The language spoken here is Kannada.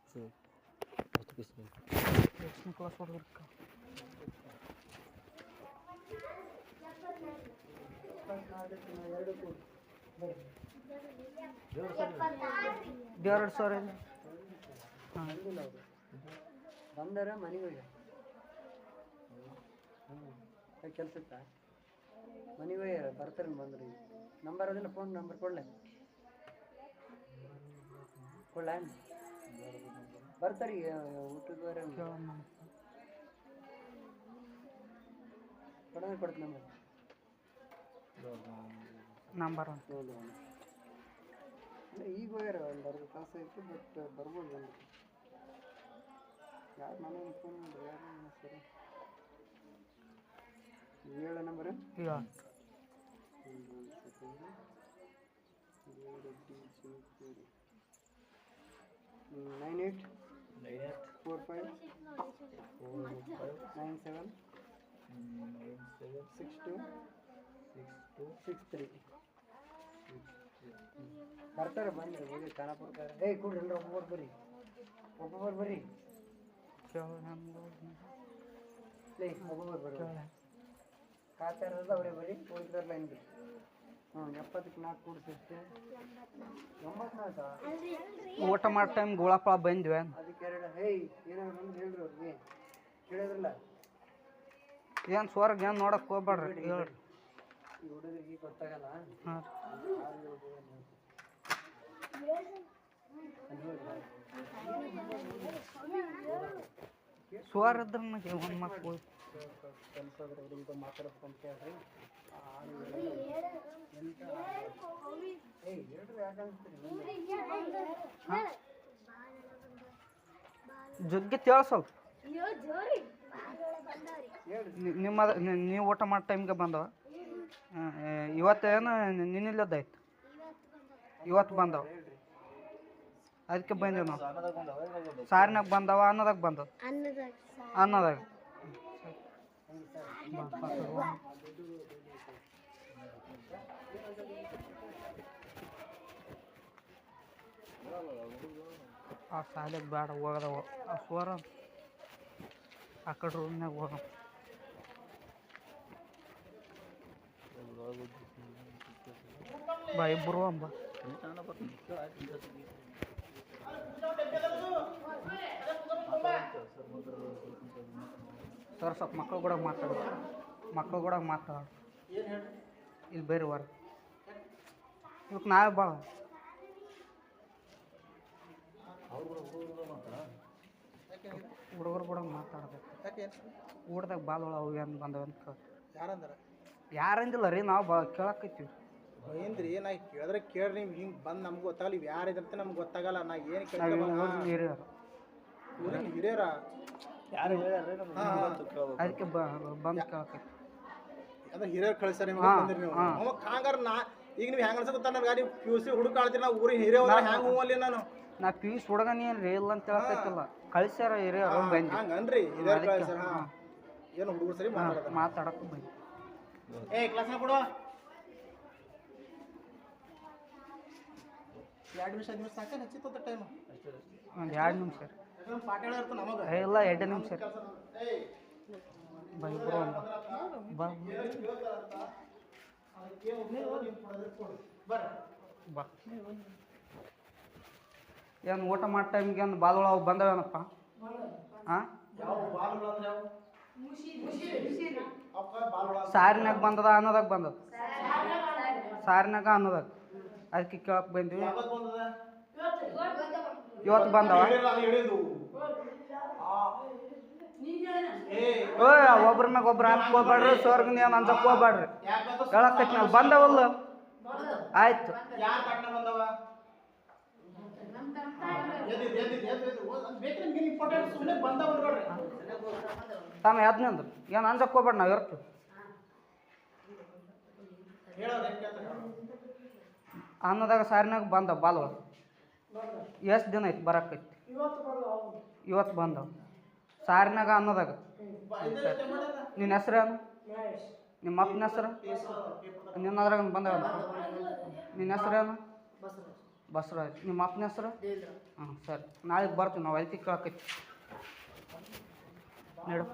ಎಷ್ಟನೇ ಕ್ಲಾಸ್ ಹುಡುಗರ್ಕ ಎರಡು ಸಾವಿರ ಹಾಂ ಬಂದಾರ ಮನೆಗೆ ಹೋಗಿ ಕೆಲ್ಸಕ್ಕ ಮನೆಗೆ ಹೋಗ್ಯಾರ ಬರ್ತಾರೆ ಬಂದ್ರಿ ನಂಬರ್ ಅದನ್ನ ಫೋನ್ ನಂಬರ್ ಕೊಡ್ಲೆ ಕೊಡ್ಲ ಬರ್ತಾರೆ ಊಟದ ಬೇರೆ ಕೊಡೋಣ ಕೊಡ್ತೀನಿ ನಂಬರ್ ಈಗ ಹೋಗ್ಯಾರ ಒಂದು ಅರ್ಧ ತಾಸು ಆಯಿತು ಬಟ್ ಬರ್ಬೋದು ಬಂದು ಯಾರು ಮನೆಗೆ ಫೋನ್ ಮಾಡ್ರಿ ಯಾರು ಸರಿ ಹೇಳ ನಂಬರ್ 9845976263 ಬರ್ತಾರೆ ಬಂದ್ರಿ ಹೋಗಿ ಖಾನಾಪುರಕ್ಕೆ ಕೊಡ್ರಿ ಎಲ್ಲರೂ ಒಬ್ಬೊಬ್ಬರು ಬರ್ರಿ ಒಬ್ಬೊಬ್ಬರು ಬರ್ರಿ ಖಾತೆ ಇರೋದು ಅವರೇ ಬರೀ ಉಳಿದಾರ ಲೈನ್ ಬಿಡಿ 70ಕ್ಕೆ 4 ಕೂಡಿಸಿಷ್ಟೇ 94 ಊಟ ಮಾಡೋ ಟೈಮ್ ಗೋಳಾಪಳ ಬಂದ್ವಿ ಅದಕ್ಕೆ ಎರಡು ಏನಾದ್ರು ಬಂದು ಹೇಳ್ರಿ ಅವ್ರಿಗೆ ಕೇಳಿದ್ರಲ್ಲ ಏನು ಸ್ವರ್ಗ ಏನು ನೋಡಕ್ಕೆ ಹೋಗ್ಬೇಡ್ರಿ ಹೇಳ್ರಿ ಈ ಹುಡುಗರಿಗೆ ಗೊತ್ತಾಗಲ್ಲ ಹಾಂ ಸ್ವರ್ ಇದ್ರೆ ಒಂದು ಮಕ್ಕಳು ಸ್ವಲ್ಪ ಹುಡುಗ ಮಾತಾಡ್ಬೇಕಂತ ಹೇಳ್ರಿ ಹೇಳ್ರಿ ಜಗ್ಗಿ ತೇಳ ಸ್ವಲ್ಪ ನೀವು ಊಟ ಮಾಡೋ ಟೈಮ್ಗೆ ಬಂದವ ಇವತ್ತೇನು ನಿನ್ನಿಲ್ಲದಾಯ್ತು ಇವತ್ತು ಬಂದವ ಅದಕ್ಕೆ ಬಂದೀವಿ ನಾವು ಸಾರಿನಾಗ ಬಂದವ ಅನ್ನದಾಗ ಬಂದವ ಅನ್ನದಾಗ ಆ ಶಾಲೆಗೆ ಬೇಡ ಹೋಗದವ ಆ ಸ್ವರ ಆ ಕಡೆ ರೂಮ್ನಾಗ ಹೋಗ ಬಾ ಇಬ್ಬರು ಅಂಬ ಸರ್ ಸ್ವಲ್ಪ ಮಕ್ಕಳು ಕೂಡ ಮಾತಾಡು ಇಲ್ಲಿ ಬೇರೆ ವಾರ ಇವಕ್ಕೆ ನಾವೇ ಭಾಳ ಹುಡುಗರು ಕೂಡ ಮಾತಾಡ್ಬೇಕು ಊಟದಾಗ ಬಾಲ್ ಅವು ಏನು ಬಂದವ ಅಂತ ಯಾರಂದಿಲ್ಲ ರೀ ನಾವು ಕೇಳಕ್ಕೈತೀವಿ ಏನ್ರಿ ನಾ ಕೇಳಿದ್ರೆ ಕೇಳ್ರಿ ನೀವು ಹಿಂಗೆ ಬಂದು ನಮ್ಗೆ ಗೊತ್ತಾಗಲ್ಲ ಇವು ಯಾರಿದಂತ ನಮ್ಗೆ ಗೊತ್ತಾಗಲ್ಲ ನಾ ಏನು ಹಿರಿಯರು ಊರಿನ ಹಿರಿಯರ ಯಾರು ಹೇಳ್ಯಾರ ಅದಕ್ಕೆ ಬಂದು ಕೇಳಕ್ಕೈತಿ ಅದ ಹಿರಿಯರು ಕಳಿಸ್ಯಾರ ನಿಮ್ಗೆ ಬಂದಿರಿ ನೀವು ಅವ ಹಂಗಾರ ನಾ ಈಗ ನೀವು ಹೆಂಗೆ ಅನ್ಸತ್ತ ನನ್ನ ಗಾಡಿ PUC ಹುಡುಕಾಳ್ತೀರಿ ನಾವು ಊರಿನ ಹಿರಿಯವ್ರ ಹೆಂಗೆ ಹೂವಲ್ಲಿ ನಾನು ನಾ PUC ಹುಡುಗನ ಏನು ರೀ ಇಲ್ಲ ಅಂತ ಹೇಳಕ್ಕೈತಿಲ್ಲ ಕಳಿಸ್ಯಾರ ಹಿರಿಯರು ಬಂದು ಹಂಗನ್ರಿ ಹಿರಿಯರು ಕಳಿಸ್ಯಾರ ಏನು ಹುಡುಗರು ಸರಿ ಮಾತಾಡಕ್ಕೆ ಬಂದು ಕ್ಲಾಸ್ನ ಕೊಡುವ 2 ನಿಮಿಷ 5 ನಿಮಿಷ ಸಾಕ ಹಚ್ಚಿತ್ತ ಟೈಮ್ ಒಂದು 2 ನಿಮಿಷ ಪಾಠ ಹೇಳಿರ್ತ ನಮಗೆ ಇಲ್ಲ 2 ನಿಮಿಷ ಬಾ ಇಬ್ಬರು ಬಾ ಬಾ ಏನು ಊಟ ಮಾಡೋ ಟೈಮ್ಗೆ ಏನು ಬಾಲ್ಗಳು ಅವು ಬಂದವೇನಪ್ಪ ಹಾಂ ಸಾರಿನಾಗ ಬಂದದ ಅನ್ನೋದಾಗ ಬಂದದ ಸಾರಿನಾಗ ಅನ್ನೋದಾಗ ಅದಕ್ಕೆ ಕೇಳಕ್ಕೆ ಬಂದ್ವಿ ಇವತ್ತು ಬಂದವ ಒಬ್ರ ಮ್ಯಾಗ ಒಬ್ರು ಹಾಕಿ ಹೋಗ್ಬೇಡ್ರಿ ಸ್ವರ್ಗ ನೀವು ಅನ್ಸಕ್ಕೆ ಹೋಗ್ಬೇಡ್ರಿ ಹೇಳಕ್ಕೈತಿ ನಾವು ಬಂದವಲ್ಲ ಆಯ್ತು ತಾಮ ಯಾವ್ದು ಏನು ಅನ್ಸಕ್ಕೆ ಹೋಗ್ಬೇಡ ನಾವು ಇರ್ತೀವಿ ಅನ್ನದಾಗ ಸಾರಿನಾಗ ಬಂದವ ಬಾಲ್ವ ಎಷ್ಟು ದಿನ ಐತಿ ಬರಕ್ಕೈತಿ ಇವತ್ತು ಬಂದವ ಸಾರಿನಾಗ ಅನ್ನದಾಗ ನಿನ್ನ ಹೆಸ್ರೇನು ನಿಮ್ಮ ಅಪ್ಪನ ಹೆಸರು ನಿನ್ನದ್ರಾಗ ಬಂದವ ನಿನ್ನ ಹೆಸ್ರೇನು ಬಸವರಾಜ್. ನಿಮ್ಮ ಅಪ್ಪನ ಹೆಸರು? ಹಾಂ ಸರಿ, ನಾಳೆ ಬರ್ತೀವಿ ನಾವು ಅದಕ್ಕೆ ಕೇಳಕೈತಿ. ನೋಡು